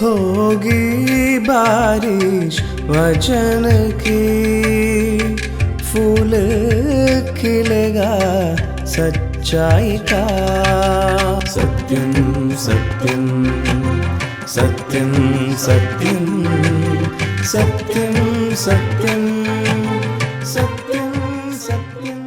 होगी बारिश वचन की, फूल खिलेगा सच्चाई का। सत्यम सत्यम सत्यम सत्यम सत्यम सत्यम सत्यम सत्यम।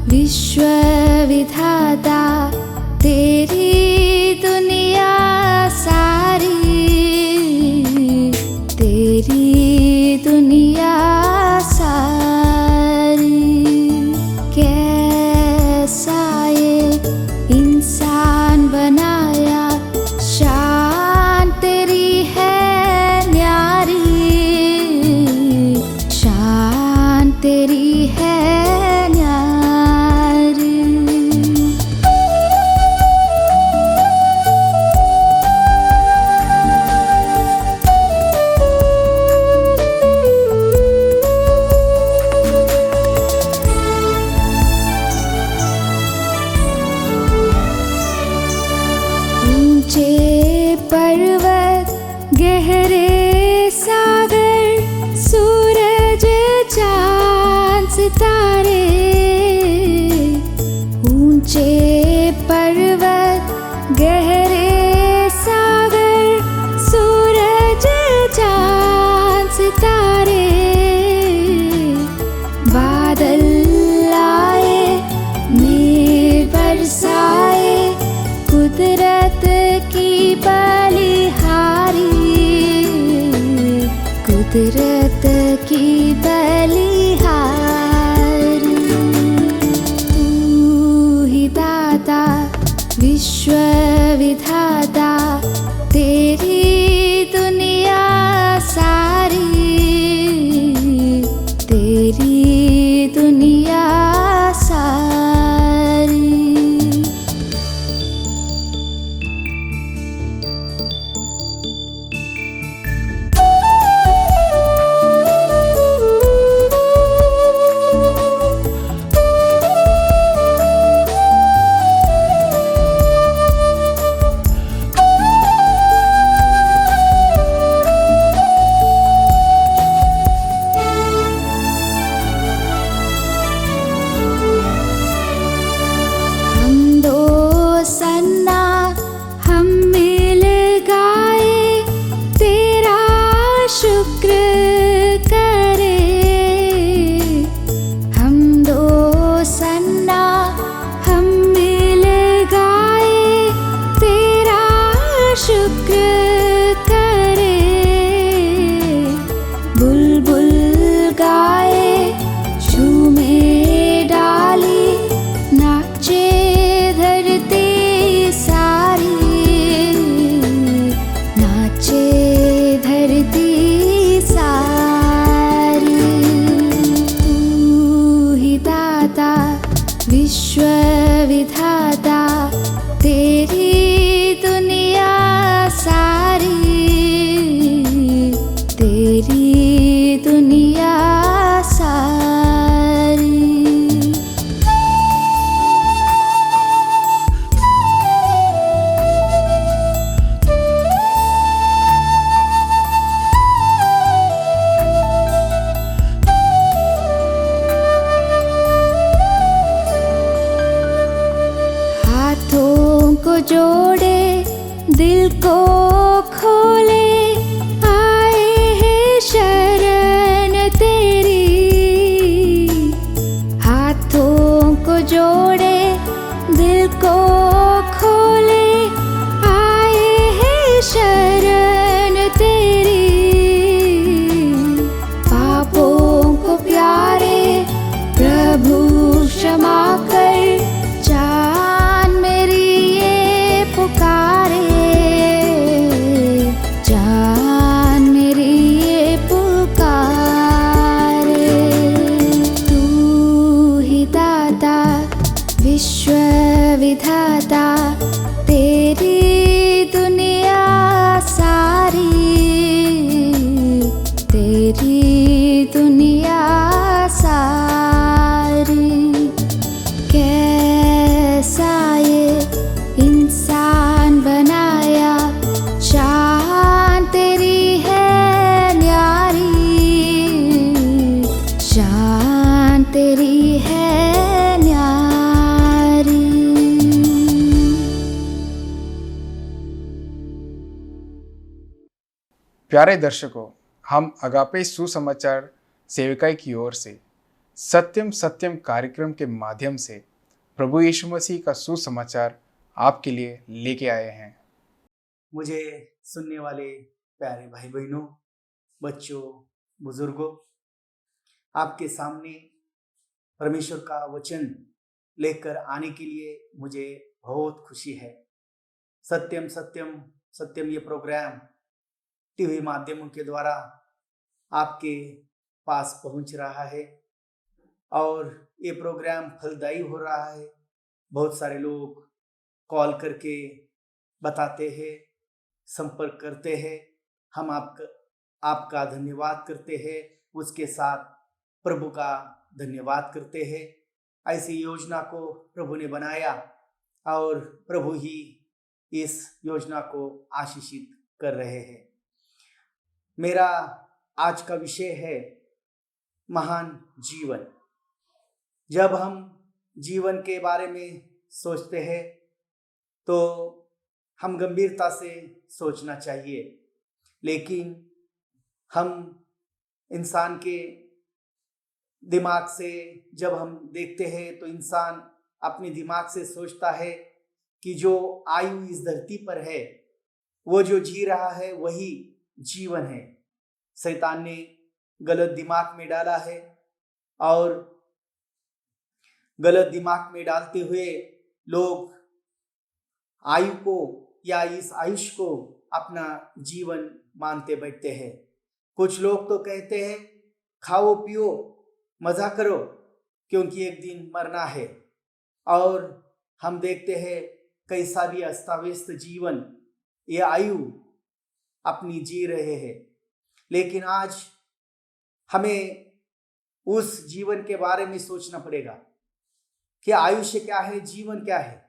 विश्व विधाता तेरी दुनिया सारी, तेरी दुनिया सारी। कैसा ये इंसान बनाया, शान तेरी है न्यारी, शान तेरी है पर्वत गहरे सागर, सूरज चांद सितारे। ऊंचे पर्वत गहरे सागर, सूरज चांद सितारे। बादल आए मेघ बरसाए, कुदरत की बलिहारी, कुदरत की बलिहारी। तू ही दाता विश्व विधाता, तेरी दुनिया सारी, तेरी दुनिया सारी। शुक्र करे हम दो सन्ना, हम मिल गाए तेरा शुक्र करे। बुलबुल गाए झूमे डाली, नाचे धरती सारी, नाचे धरती सारी। प्यारे दर्शकों, हम अगापे सुसमाचार सेविकाई की ओर से सत्यम सत्यम कार्यक्रम के माध्यम से प्रभु यीशु मसीह का सुसमाचार आपके लिए लेके आए हैं। मुझे सुनने वाले प्यारे भाई बहनों, बच्चों, बुजुर्गों, आपके सामने परमेश्वर का वचन लेकर आने के लिए मुझे बहुत खुशी है। सत्यम सत्यम सत्यम ये प्रोग्राम टीवी माध्यमों के द्वारा आपके पास पहुंच रहा है और ये प्रोग्राम फलदायी हो रहा है। बहुत सारे लोग कॉल करके बताते हैं, संपर्क करते हैं। हम आपका धन्यवाद करते हैं, उसके साथ प्रभु का धन्यवाद करते हैं। ऐसी योजना को प्रभु ने बनाया और प्रभु ही इस योजना को आशीषित कर रहे हैं। मेरा आज का विषय है महान जीवन। जब हम जीवन के बारे में सोचते हैं तो हम गंभीरता से सोचना चाहिए, लेकिन हम इंसान के दिमाग से जब हम देखते हैं तो इंसान अपने दिमाग से सोचता है कि जो आयु इस धरती पर है, वो जो जी रहा है वही जीवन है। शैतान ने गलत दिमाग में डाला है और गलत दिमाग में डालते हुए लोग आयु को या इस आयुष को अपना जीवन मानते बैठते हैं। कुछ लोग तो कहते हैं खाओ पियो मजा करो क्योंकि एक दिन मरना है। और हम देखते हैं कैसा भी अस्ताव्यस्त जीवन ये आयु अपनी जी रहे हैं। लेकिन आज हमें उस जीवन के बारे में सोचना पड़ेगा कि आयुष्य क्या है, जीवन क्या है।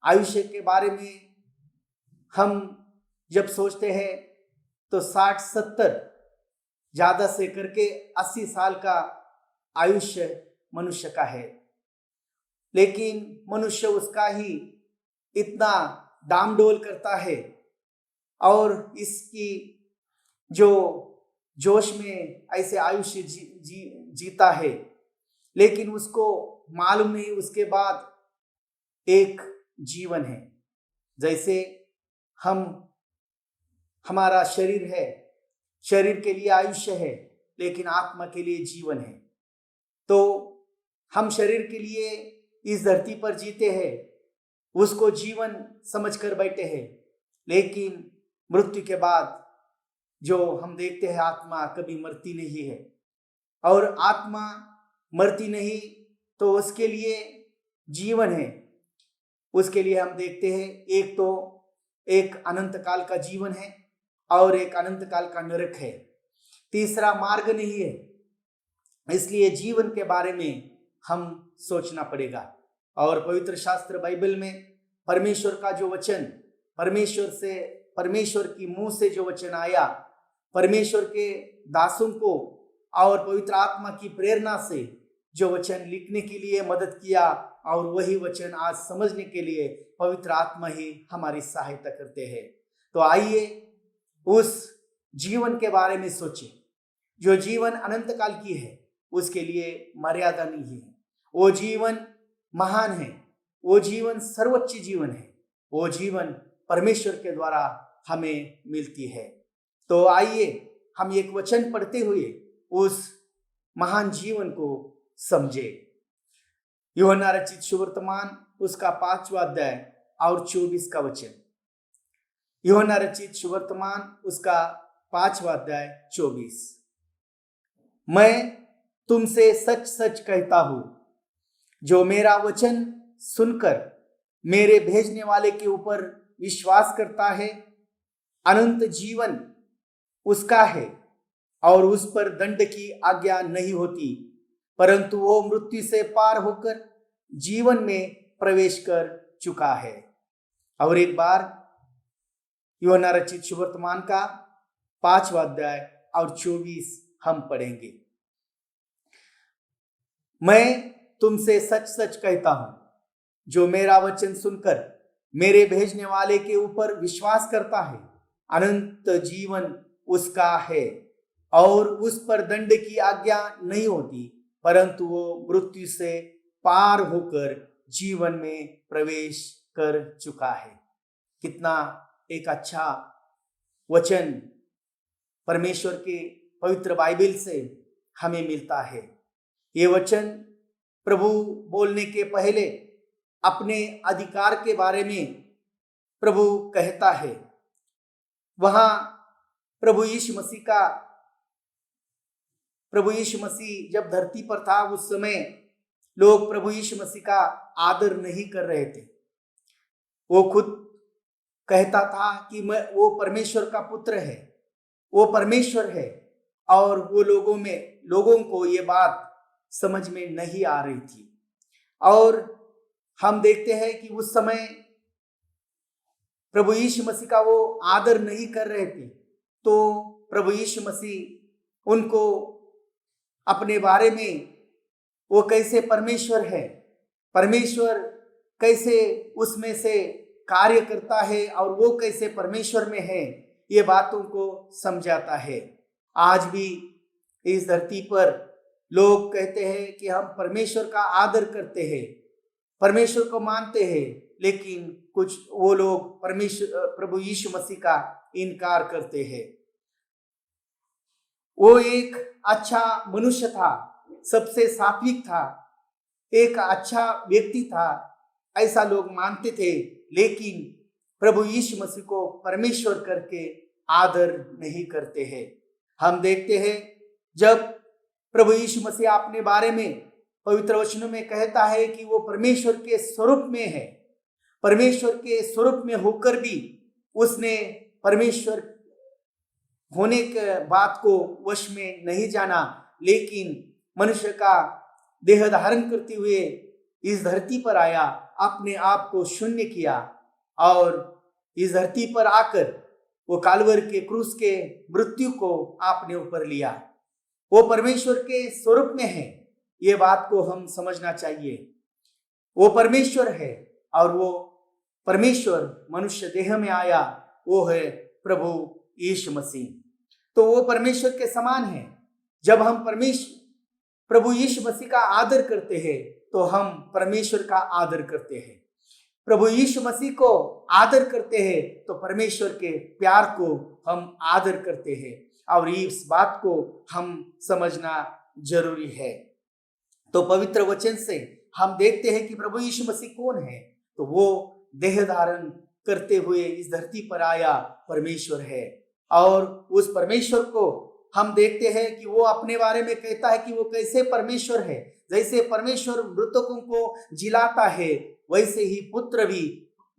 आयुष्य के बारे में हम जब सोचते हैं तो 60-70 ज्यादा से करके 80 साल का आयुष्य मनुष्य का है, लेकिन मनुष्य उसका ही इतना डामडोल करता है और इसकी जो जोश में ऐसे आयुष्य जीता है, लेकिन उसको मालूम नहीं उसके बाद एक जीवन है। जैसे हमारा शरीर है, शरीर के लिए आयुष्य है, लेकिन आत्मा के लिए जीवन है। तो हम शरीर के लिए इस धरती पर जीते हैं, उसको जीवन समझ कर बैठे हैं, लेकिन मृत्यु के बाद जो हम देखते हैं आत्मा कभी मरती नहीं है। और आत्मा मरती नहीं तो उसके लिए जीवन है। उसके लिए हम देखते हैं एक तो एक अनंत काल का जीवन है और एक अनंत काल का नरक है। तीसरा मार्ग नहीं है। इसलिए जीवन के बारे में हम सोचना पड़ेगा। और पवित्र शास्त्र बाइबल में परमेश्वर का जो वचन, परमेश्वर की मुंह से जो वचन आया, परमेश्वर के दासों को और पवित्र आत्मा की प्रेरणा से जो वचन लिखने के लिए मदद किया, और वही वचन आज समझने के लिए पवित्र आत्मा ही हमारी सहायता करते हैं। तो आइए उस जीवन के बारे में सोचें। जो जीवन अनंत काल की है उसके लिए मर्यादा नहीं है। वो जीवन महान है, वो जीवन सर्वोच्च जीवन है, वो जीवन परमेश्वर के द्वारा हमें मिलती है। तो आइए हम एक वचन पढ़ते हुए उस महान जीवन को समझे। यूहन्ना रचित सुवर्तमान उसका 5वां अध्याय और 24 का वचन। यूहन्ना रचित सुवर्तमान उसका 5वां अध्याय 24। मैं तुमसे सच सच कहता हूं, जो मेरा वचन सुनकर मेरे भेजने वाले के ऊपर विश्वास करता है, अनंत जीवन उसका है और उस पर दंड की आज्ञा नहीं होती, परंतु वो मृत्यु से पार होकर जीवन में प्रवेश कर चुका है। और एक बार यूहन्ना रचित सुवर्तमान का 5वां अध्याय और 24 हम पढ़ेंगे। मैं तुमसे सच सच कहता हूं, जो मेरा वचन सुनकर मेरे भेजने वाले के ऊपर विश्वास करता है, अनंत जीवन उसका है और उस पर दंड की आज्ञा नहीं होती, परंतु वो मृत्यु से पार होकर जीवन में प्रवेश कर चुका है। कितना एक अच्छा वचन परमेश्वर के पवित्र बाइबल से हमें मिलता है। ये वचन प्रभु बोलने के पहले अपने अधिकार के बारे में प्रभु कहता है। वहां प्रभु यीशु मसीह जब धरती पर था, उस समय लोग प्रभु यीशु मसीह का आदर नहीं कर रहे थे। वो खुद कहता था कि वो परमेश्वर का पुत्र है, वो परमेश्वर है, और वो लोगों को ये बात समझ में नहीं आ रही थी। और हम देखते हैं कि उस समय प्रभु यीशु मसीह का वो आदर नहीं कर रहे थे, तो प्रभु यीशु मसीह उनको अपने बारे में वो कैसे परमेश्वर है, परमेश्वर कैसे उसमें से कार्य करता है और वो कैसे परमेश्वर में है, ये बातों को समझाता है। आज भी इस धरती पर लोग कहते हैं कि हम परमेश्वर का आदर करते हैं, परमेश्वर को मानते हैं, लेकिन कुछ वो लोग प्रभु यीशु मसीह का इनकार करते हैं। वो एक अच्छा मनुष्य था, सबसे सात्विक था, एक अच्छा व्यक्ति था, ऐसा लोग मानते थे, लेकिन प्रभु यीशु मसीह को परमेश्वर करके आदर नहीं करते हैं। हम देखते हैं जब प्रभु यीशु मसीह अपने बारे में पवित्र वचनों में कहता है कि वो परमेश्वर के स्वरूप में है, परमेश्वर के स्वरूप में होकर भी उसने परमेश्वर होने के बात को वश में नहीं जाना, लेकिन मनुष्य का देह धारण करते हुए इस धरती पर आया, अपने आप को शून्य किया और इस धरती पर आकर वो कालवर के क्रूस के मृत्यु को आपने ऊपर लिया। वो परमेश्वर के स्वरूप में है, ये बात को हम समझना चाहिए। वो परमेश्वर है और वो परमेश्वर मनुष्य देह में आया, वो है प्रभु यीशु मसीह। तो वो परमेश्वर के समान है। जब हम प्रभु यीशु मसीह का आदर करते हैं तो हम परमेश्वर का आदर करते हैं। प्रभु यीशु मसीह को आदर करते हैं तो परमेश्वर के प्यार को हम आदर करते हैं, और इस बात को हम समझना जरूरी है। तो पवित्र वचन से हम देखते हैं कि प्रभु यीशु मसीह कौन है। तो वो देह धारण करते हुए इस धरती पर आया परमेश्वर है, और उस परमेश्वर को हम देखते हैं कि वो अपने बारे में कहता है कि वो कैसे परमेश्वर है। जैसे परमेश्वर मृतकों को जिलाता है, वैसे ही पुत्र भी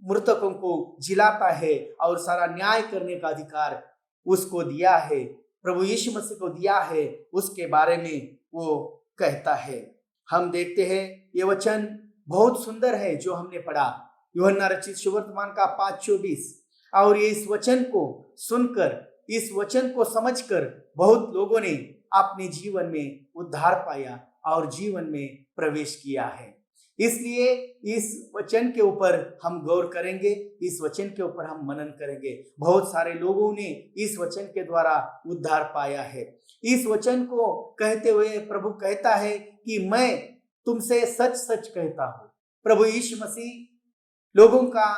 मृतकों को जिलाता है और सारा न्याय करने का अधिकार उसको दिया है, प्रभु यीशु मसीह को दिया है। उसके बारे में वो कहता है। हम देखते हैं ये वचन बहुत सुंदर है जो हमने पढ़ा, यूहन्ना रचित सुवर्तमान का 5:24। और ये इस वचन को सुनकर, इस वचन को समझकर बहुत लोगों ने अपने जीवन में उद्धार पाया और जीवन में प्रवेश किया है। इसलिए इस वचन के ऊपर हम गौर करेंगे, इस वचन के ऊपर हम मनन करेंगे। बहुत सारे लोगों ने इस वचन के द्वारा उद्धार पाया है। इस वचन को कहते हुए प्रभु कहता है कि मैं तुमसे सच सच कहता हूं। प्रभु यीशु मसीह लोगों का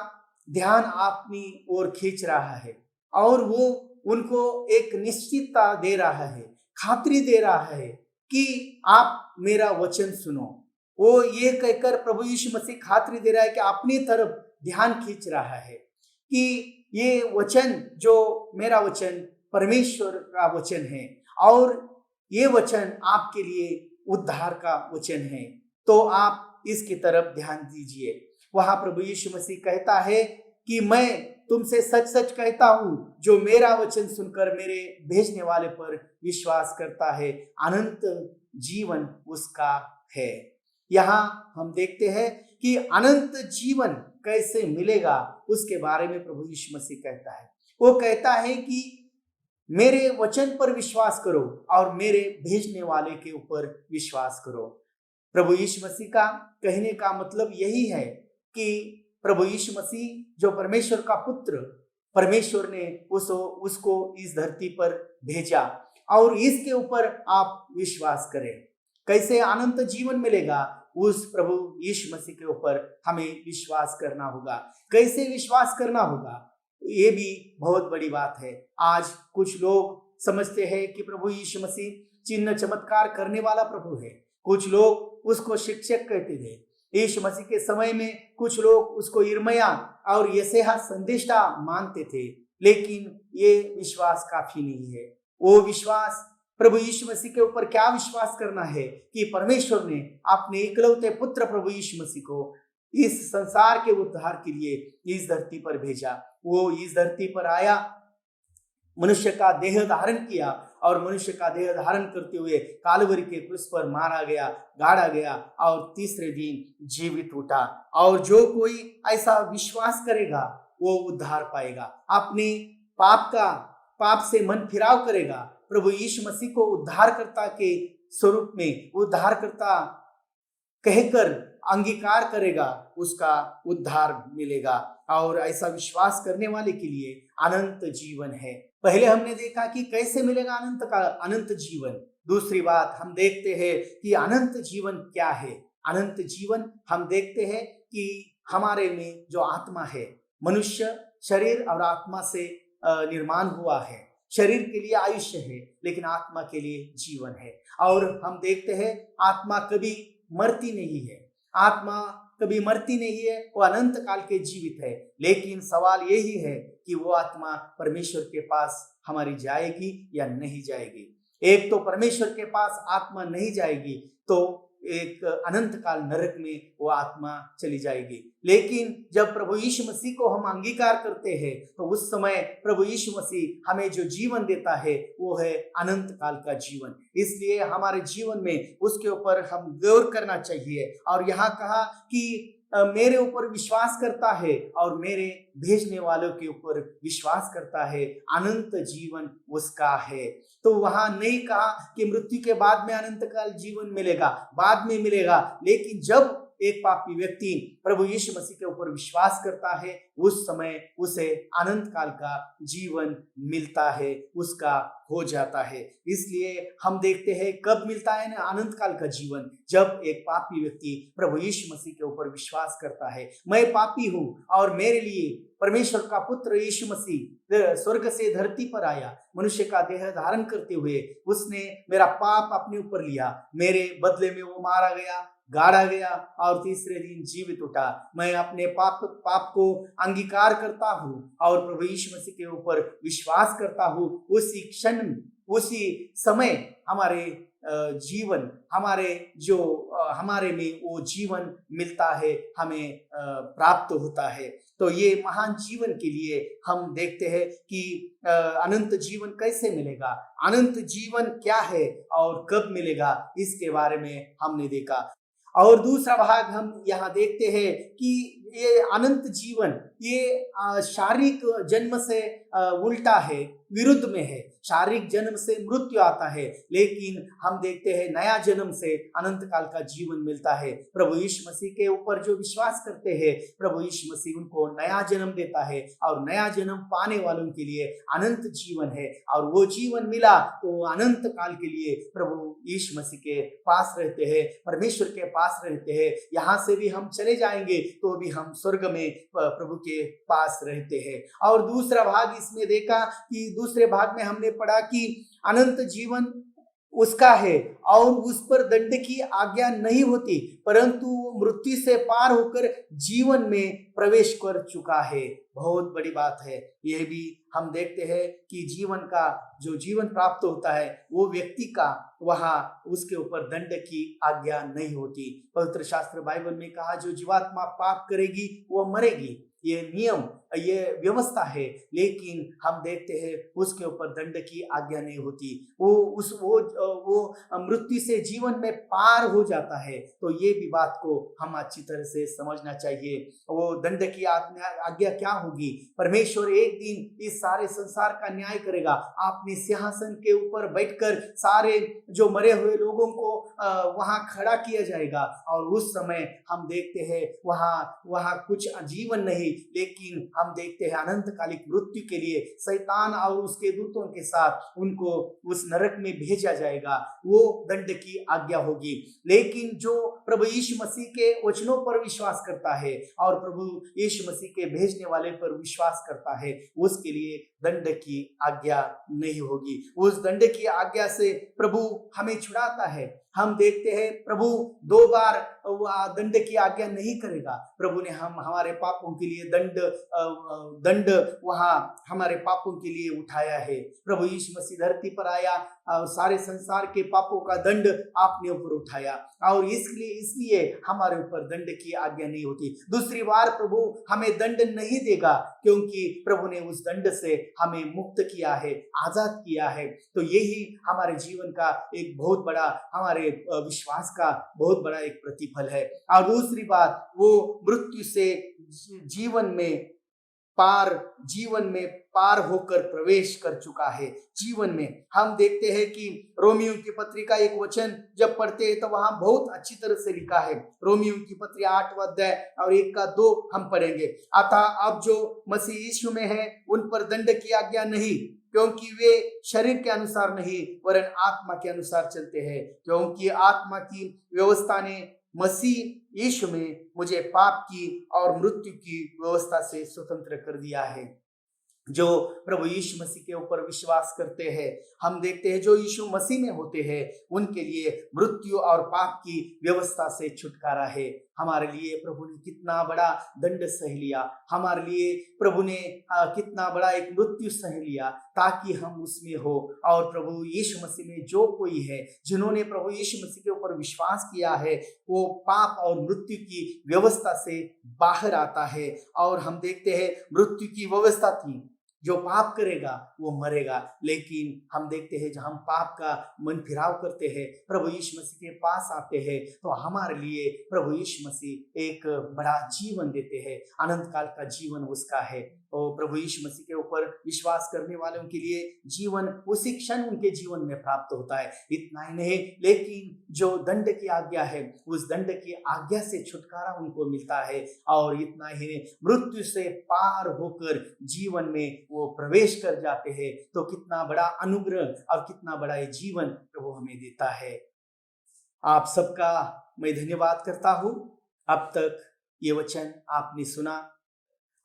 ध्यान अपनी ओर खींच रहा है और वो उनको एक निश्चितता दे रहा है, खातरी दे रहा है कि आप मेरा वचन सुनो। वो ये कहकर प्रभु यीशु मसीह खातरी दे रहा है कि अपनी तरफ ध्यान खींच रहा है कि ये वचन, जो मेरा वचन परमेश्वर का वचन है और ये वचन आपके लिए उद्धार का वचन है, तो आप इसकी तरफ ध्यान दीजिए। वहां प्रभु यीशु मसीह कहता है कि मैं तुमसे सच सच कहता हूं, जो मेरा वचन सुनकर मेरे भेजने वाले पर विश्वास करता है, अनंत जीवन उसका है। यहाँ हम देखते हैं कि अनंत जीवन कैसे मिलेगा, उसके बारे में प्रभु यीशु मसीह कहता है। वो कहता है कि मेरे वचन पर विश्वास करो और मेरे भेजने वाले के ऊपर विश्वास करो। प्रभु यीशु मसीह का कहने का मतलब यही है कि प्रभु यीशु मसीह जो परमेश्वर का पुत्र, परमेश्वर ने उसको इस धरती पर भेजा और इसके ऊपर आप विश्वास करें। कैसे अनंत जीवन मिलेगा? उस प्रभु यीशु मसीह के ऊपर हमें विश्वास करना होगा। कैसे विश्वास करना होगा, ये भी बहुत बड़ी बात है। आज कुछ लोग समझते हैं कि प्रभु यीशु मसीह चिन्ह चमत्कार करने वाला प्रभु है। कुछ लोग उसको शिक्षक कहते थे। यीशु मसीह के समय में कुछ लोग उसको यिर्मयाह और यशायाह संदेष्टा मानते थे, लेकिन ये विश्वास काफी नहीं है। वो विश्वास प्रभु यीशु मसीह के ऊपर क्या विश्वास करना है कि परमेश्वर ने अपने इकलौते पुत्र प्रभु यीशु मसीह को इस संसार के उद्धार के लिए इस धरती पर भेजा। वो इस धरती पर आया, मनुष्य का देह धारण किया और मनुष्य का देह धारण करते हुए कालवरी के क्रूस पर मारा गया, गाड़ा गया और तीसरे दिन जीवित उठा। और जो कोई ऐसा विश्वास करेगा वो उद्धार पाएगा, अपने पाप से मन फिराव करेगा, प्रभु यीशु मसीह को उद्धारकर्ता के स्वरूप में उद्धारकर्ता कहकर अंगीकार करेगा, उसका उद्धार मिलेगा। और ऐसा विश्वास करने वाले के लिए अनंत जीवन है। पहले हमने देखा कि कैसे मिलेगा अनंत जीवन। दूसरी बात हम देखते हैं कि अनंत जीवन क्या है। अनंत जीवन हम देखते हैं कि हमारे में जो आत्मा है, मनुष्य शरीर और आत्मा से निर्माण हुआ है। शरीर के लिए आयुष्य है, लेकिन आत्मा के लिए जीवन है। और हम देखते हैं आत्मा कभी मरती नहीं है। आत्मा कभी मरती नहीं है, वो अनंत काल के जीवित है। लेकिन सवाल यही है कि वो आत्मा परमेश्वर के पास हमारी जाएगी या नहीं जाएगी। एक तो परमेश्वर के पास आत्मा नहीं जाएगी तो एक अनंत काल नरक में वो आत्मा चली जाएगी। लेकिन जब प्रभु यीशु मसीह को हम अंगीकार करते हैं तो उस समय प्रभु यीशु मसीह हमें जो जीवन देता है वो है अनंत काल का जीवन। इसलिए हमारे जीवन में उसके ऊपर हम गौर करना चाहिए। और यहाँ कहा कि मेरे ऊपर विश्वास करता है और मेरे भेजने वालों के ऊपर विश्वास करता है, अनंत जीवन उसका है। तो वहां नहीं कहा कि मृत्यु के बाद में अनंत काल जीवन मिलेगा, बाद में मिलेगा। लेकिन जब एक पापी व्यक्ति प्रभु यीशु मसीह के ऊपर विश्वास करता है, उस समय उसे अनंत काल का जीवन मिलता है, उसका हो जाता है। इसलिए हम देखते हैं कब मिलता है ना अनंत काल का जीवन, जब एक पापी व्यक्ति प्रभु यीशु मसीह के ऊपर विश्वास करता है। मैं पापी हूं और मेरे लिए परमेश्वर का पुत्र यीशु मसीह स्वर्ग से धरती पर आया, मनुष्य का देह धारण करते हुए उसने मेरा पाप अपने ऊपर लिया, मेरे बदले में वो मारा गया, गाड़ा गया और तीसरे दिन जीवित उठा। मैं अपने पाप को अंगीकार करता हूँ और प्रभु यीशु मसीह के ऊपर विश्वास करता हूँ। उसी क्षण उसी समय हमारे जीवन हमारे में वो जीवन मिलता है, हमें प्राप्त होता है। तो ये महान जीवन के लिए हम देखते हैं कि अनंत जीवन कैसे मिलेगा, अनंत जीवन क्या है और कब मिलेगा, इसके बारे में हमने देखा। और दूसरा भाग हम यहाँ देखते हैं कि ये अनंत जीवन ये शारीरिक जन्म से उल्टा है, विरुद्ध में है। शारीरिक जन्म से मृत्यु आता है, लेकिन हम देखते हैं नया जन्म से अनंत काल का जीवन मिलता है। प्रभु यीशु मसीह के ऊपर जो विश्वास करते हैं, प्रभु यीशु मसीह उनको नया जन्म देता है और नया जन्म पाने वालों के लिए अनंत जीवन है। और वो जीवन मिला तो अनंत काल के लिए प्रभु यीशु मसीह के पास रहते हैं, परमेश्वर के पास रहते हैं। यहाँ से भी हम चले जाएंगे तो भी हम स्वर्ग में प्रभु के पास रहते हैं। और दूसरा भाग इसमें देखा कि दूसरे भाग में हमने पढ़ा कि अनंत जीवन उसका है और उस पर दंड की आज्ञा नहीं होती, परंतु वो मृत्यु से पार होकर जीवन में प्रवेश कर चुका है। बहुत बड़ी बात है। यह भी हम देखते हैं कि जो जीवन प्राप्त होता है वो व्यक्ति का वहां उसके ऊपर दंड की आज्ञा नहीं होती। पवित्र शास्त्र बाइबल में कहा जो जीवात्मा पाप करेगी वो मरेगी, ये नियम, ये व्यवस्था है। लेकिन हम देखते हैं उसके ऊपर दंड की आज्ञा नहीं होती, वो मृत्यु से जीवन में पार हो जाता है। तो ये भी बात को हम अच्छी तरह से समझना चाहिए। वो दंड की आज्ञा क्या होगी? परमेश्वर एक दिन इस सारे संसार का न्याय करेगा, अपने सिंहासन के ऊपर बैठकर सारे जो मरे हुए लोगों को वहां खड़ा किया जाएगा। और उस समय हम देखते हैं वहां कुछ जीवन नहीं, लेकिन हम देखते हैं अनंतकालिक मृत्यु के लिए शैतान और उसके दूतों के साथ उनको उस नरक में भेजा जाएगा, वो दंड की आज्ञा होगी। लेकिन जो प्रभु यीशु मसीह के वचनों पर विश्वास करता है और प्रभु यीशु मसीह के भेजने वाले पर विश्वास करता है, उसके लिए दंड की आज्ञा नहीं होगी। उस दंड की आज्ञा से प्रभु हमें छुड़ाता है। हम देखते हैं प्रभु 2 बार दंड की आज्ञा नहीं करेगा। प्रभु ने हमारे पापों के लिए दंड वहां हमारे पापों के लिए उठाया है। प्रभु यीशु मसीह धरती पर आया, सारे संसार के पापों का दंड आपने ऊपर उठाया और इसलिए हमारे ऊपर दंड की आज्ञा नहीं होती। दूसरी बार प्रभु हमें दंड नहीं देगा, क्योंकि प्रभु ने उस दंड से हमें मुक्त किया है, आजाद किया है। तो यही हमारे जीवन का एक बहुत बड़ा, हमारे विश्वास का बहुत बड़ा एक प्रतिफल है। और दूसरी बात, वो मृत्यु से जीवन में पार होकर प्रवेश कर चुका है। जीवन में हम देखते हैं कि रोमियो की पत्री का एक वचन जब पढ़ते हैं तो वहां बहुत अच्छी तरह से लिखा है। रोमियो की पत्री 8वां अध्याय और 1 का 2 हम पढ़ेंगे। अतः अब जो मसीह यीशु में है उन पर दंड की आज्ञा नहीं, क्योंकि वे शरीर के अनुसार नहीं वरन आत्मा के अनुसार चलते हैं। क्योंकि आत्मा की व्यवस्था ने मसीह यीशु में मुझे पाप की और मृत्यु की व्यवस्था से स्वतंत्र कर दिया है। जो प्रभु यीशु मसीह के ऊपर विश्वास करते हैं, हम देखते हैं जो यीशु मसीह में होते हैं उनके लिए मृत्यु और पाप की व्यवस्था से छुटकारा है। हमारे लिए प्रभु ने कितना बड़ा दंड सह लिया, हमारे लिए प्रभु ने कितना बड़ा एक मृत्यु सह लिया ताकि हम उसमें हो। और प्रभु यीशु मसीह में जो कोई है, जिन्होंने प्रभु यीशु मसीह के ऊपर विश्वास किया है, वो पाप और मृत्यु की व्यवस्था से बाहर आता है। और हम देखते हैं मृत्यु की व्यवस्था थी, जो पाप करेगा वो मरेगा। लेकिन हम देखते हैं जब हम पाप का मन फिराव करते हैं, प्रभु यीशु मसीह के पास आते हैं, तो हमारे लिए प्रभु यीशु मसीह एक बड़ा जीवन देते हैं। अनंत काल का जीवन उसका है। और प्रभु यीशु मसीह के ऊपर विश्वास करने वालों के लिए जीवन उसी क्षण उनके जीवन में प्राप्त होता है। इतना ही नहीं, लेकिन जो दंड की आज्ञा है, उस दंड की आज्ञा से छुटकारा उनको मिलता है। और इतना ही नहीं, मृत्यु से पार होकर जीवन में वो प्रवेश कर जाते हैं। तो कितना बड़ा अनुग्रह और कितना बड़ा ये जीवन प्रभु हमें देता है। आप सबका मैं धन्यवाद करता हूँ। अब तक ये वचन आपने सुना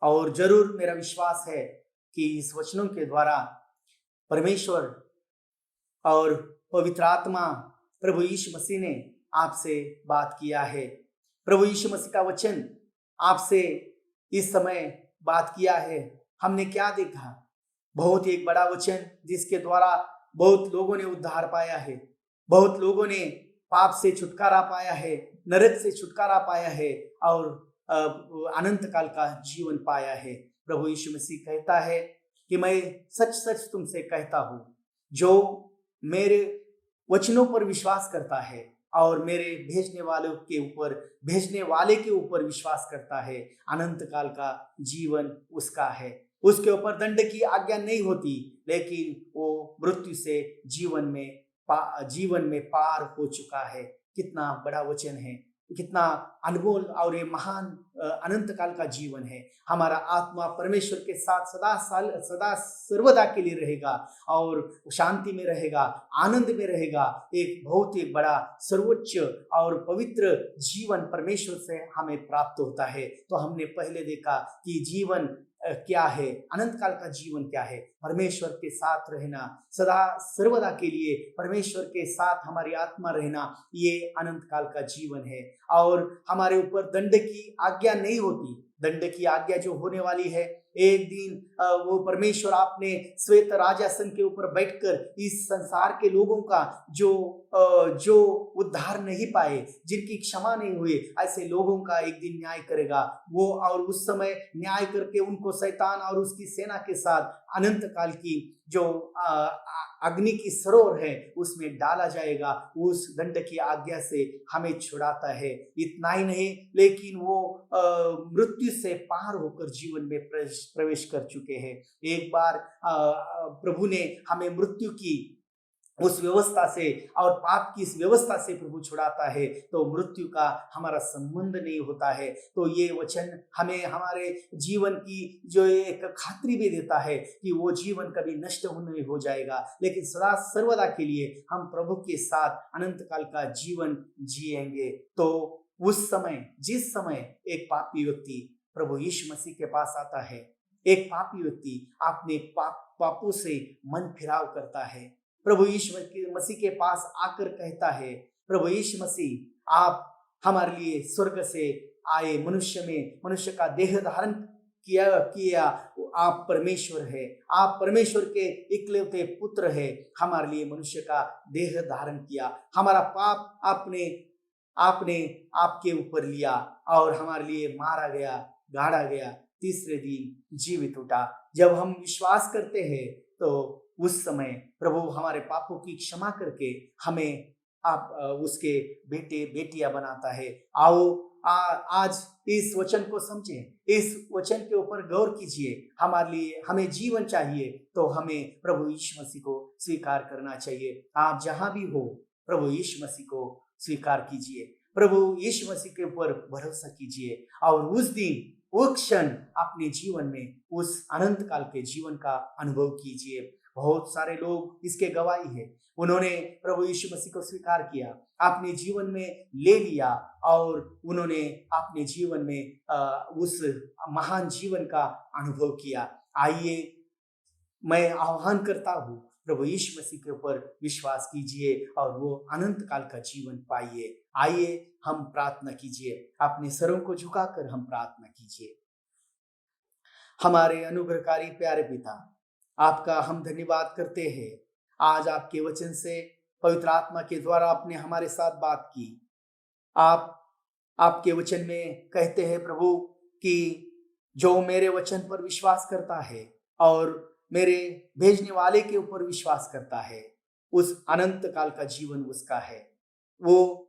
और जरूर मेरा विश्वास है कि इस वचनों के द्वारा परमेश्वर और पवित्र आत्मा प्रभु यीशु मसीह ने आपसे बात किया है। प्रभु यीशु मसीह का वचन आपसे इस समय बात किया है। हमने क्या देखा? बहुत एक बड़ा वचन जिसके द्वारा बहुत लोगों ने उद्धार पाया है, बहुत लोगों ने पाप से छुटकारा पाया है, नरक से छुटकारा पाया है और अनंत काल का जीवन पाया है। प्रभु यीशु मसीह कहता है कि मैं सच सच तुमसे कहता हूं, जो मेरे वचनों पर विश्वास करता है और मेरे भेजने वाले के ऊपर विश्वास करता है, अनंत काल का जीवन उसका है। उसके ऊपर दंड की आज्ञा नहीं होती, लेकिन वो मृत्यु से जीवन में पार हो चुका है। कितना बड़ा वचन है, कितना अनमोल और ये महान अनंत काल का जीवन है। हमारा आत्मा परमेश्वर के साथ सदा सर्वदा के लिए रहेगा और शांति में रहेगा, आनंद में रहेगा। एक बहुत ही बड़ा सर्वोच्च और पवित्र जीवन परमेश्वर से हमें प्राप्त होता है। तो हमने पहले देखा कि जीवन क्या है, अनंत काल का जीवन क्या है? परमेश्वर के साथ रहना, सदा सर्वदा के लिए परमेश्वर के साथ हमारी आत्मा रहना, ये अनंत काल का जीवन है। और हमारे ऊपर दंड की आज्ञा नहीं होती। दंड की आज्ञा जो होने वाली है, एक दिन वो परमेश्वर आपने श्वेत राजासन के ऊपर बैठकर इस संसार के लोगों का जो उद्धार नहीं पाए, जिनकी क्षमा नहीं हुई, ऐसे लोगों का एक दिन न्याय करेगा वो। और उस समय न्याय करके उनको शैतान और उसकी सेना के साथ अनंत काल की जो अग्नि की सरोवर है उसमें डाला जाएगा। उस दंड की आज्ञा से हमें छुड़ाता है। इतना ही नहीं, लेकिन वो मृत्यु से पार होकर जीवन में प्रवेश कर चुके हैं। एक बार प्रभु ने हमें मृत्यु की उस व्यवस्था से और पाप की इस व्यवस्था से प्रभु छुड़ाता है, तो मृत्यु का हमारा संबंध नहीं होता है। तो ये वचन हमें हमारे जीवन की जो एक खातरी भी देता है कि वो जीवन कभी नष्ट नहीं हो जाएगा, लेकिन सदा सर्वदा के लिए हम प्रभु के साथ अनंत काल का जीवन जिएंगे। तो उस समय, जिस समय एक पापी व्यक्ति प्रभु यीशु मसीह के पास आता है, एक पापी व्यक्ति अपने पापों से मन फिराव करता है, प्रभु यीशु मसीह के पास आकर कहता है, प्रभु यीशु मसीह आप हमारे लिए स्वर्ग से आए, मनुष्य का देह धारण किया, आप परमेश्वर है, आप परमेश्वर के इकलौते पुत्र है, हमारे लिए मनुष्य का देह धारण किया, हमारा पाप आपने आपके ऊपर लिया और हमारे लिए मारा गया, गाड़ा गया, तीसरे दिन जीवित उठा। जब हम विश्वास करते हैं तो उस समय प्रभु हमारे पापों की क्षमा करके हमें आप उसके बेटे बेटियां बनाता है। आओ आज इस वचन को समझें, इस वचन के ऊपर गौर कीजिए। हमारे लिए हमें जीवन चाहिए तो हमें प्रभु यीशु मसीह को स्वीकार करना चाहिए। आप जहां भी हो प्रभु यीशु मसीह को स्वीकार कीजिए, प्रभु यीशु मसीह के ऊपर भरोसा कीजिए और उस दिन, वो क्षण अपने जीवन में उस अनंत काल के जीवन का अनुभव कीजिए। बहुत सारे लोग इसके गवाही है, उन्होंने प्रभु यीशु मसीह को स्वीकार किया, अपने जीवन में ले लिया और उन्होंने अपने जीवन में उस महान जीवन का अनुभव किया। आइए मैं आह्वान करता हूँ, प्रभु यीशु मसीह के ऊपर विश्वास कीजिए और वो अनंत काल का जीवन पाइए। आइए हम प्रार्थना कीजिए, अपने सरों को झुकाकर हम प्रार्थना कीजिए। हमारे अनुग्रहकारी प्यारे पिता, आपका हम धन्यवाद करते हैं। आज आपके वचन से पवित्र आत्मा के द्वारा आपने हमारे साथ बात की। आपके वचन में कहते हैं प्रभु कि जो मेरे वचन पर विश्वास करता है और मेरे भेजने वाले के ऊपर विश्वास करता है, उस अनंत काल का जीवन उसका है। वो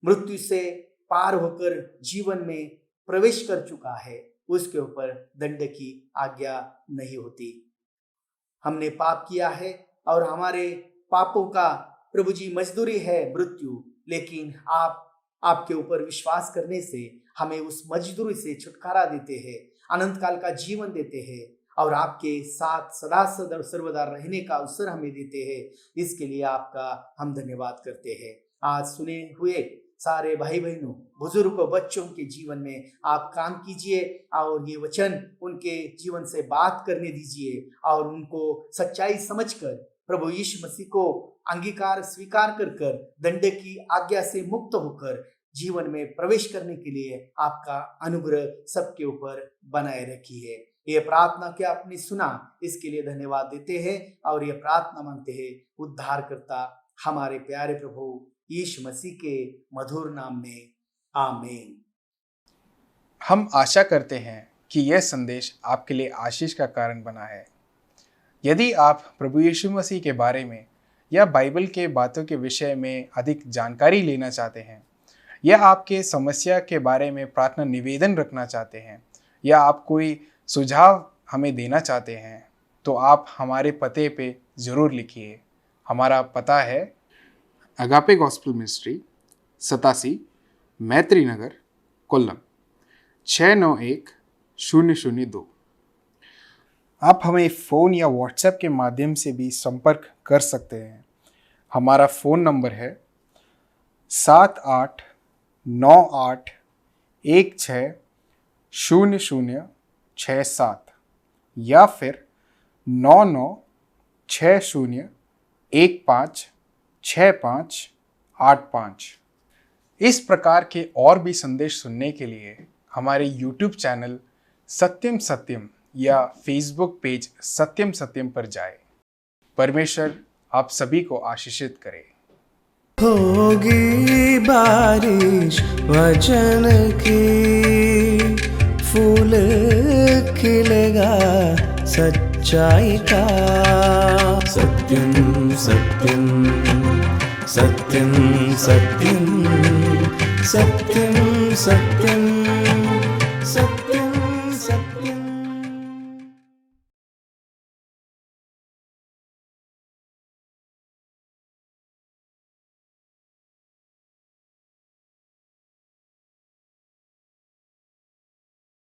मृत्यु से पार होकर जीवन में प्रवेश कर चुका है, उसके ऊपर दंड की आज्ञा नहीं होती। हमने पाप किया है और हमारे पापों का प्रभु जी मजदूरी है मृत्यु, लेकिन आपके ऊपर विश्वास करने से हमें उस मजदूरी से छुटकारा देते हैं, अनंत काल का जीवन देते हैं और आपके साथ सदा सर्वदा रहने का अवसर हमें देते हैं। इसके लिए आपका हम धन्यवाद करते हैं। आज सुने हुए सारे भाई बहनों, बुजुर्गों, बच्चों के जीवन में आप काम कीजिए और ये वचन उनके जीवन से बात करने दीजिए और उनको सच्चाई समझकर प्रभु यीशु मसीह को अंगीकार स्वीकार कर दंड की आज्ञा से मुक्त होकर जीवन में प्रवेश करने के लिए आपका अनुग्रह सबके ऊपर बनाए रखिए। ये प्रार्थना क्या आपने सुना, इसके लिए धन्यवाद देते हैं और ये प्रार्थना मांगते हैं उद्धारकर्ता हमारे प्यारे प्रभु यीशु मसीह के मधुर नाम में, आमीन। हम आशा करते हैं कि यह संदेश आपके लिए आशीष का कारण बना है। यदि आप प्रभु यीशु मसीह के बारे में या बाइबल के बातों के विषय में अधिक जानकारी लेना चाहते हैं या आपके समस्या के बारे में प्रार्थना निवेदन रखना चाहते हैं या आप कोई सुझाव हमें देना चाहते हैं, तो आप हमारे पते पे ज़रूर लिखिए। हमारा पता है अगापे गॉस्पेल मिनिस्ट्री 87 मैत्री नगर कोल्लम 691002। आप हमें फ़ोन या व्हाट्सएप के माध्यम से भी संपर्क कर सकते हैं। हमारा फ़ोन नंबर है 7898160067 या फिर 9960156585। इस प्रकार के और भी संदेश सुनने के लिए हमारे YouTube चैनल सत्यम सत्यम या फेसबुक पेज सत्यम सत्यम पर जाएं। परमेश्वर आप सभी को आशीषित करे। होगी बारिश वचन की, फूल खिलेगा सच्चाई का। सत्यम सत्यम सत्यम सत्यम सत्यम सत्यम सत्यम।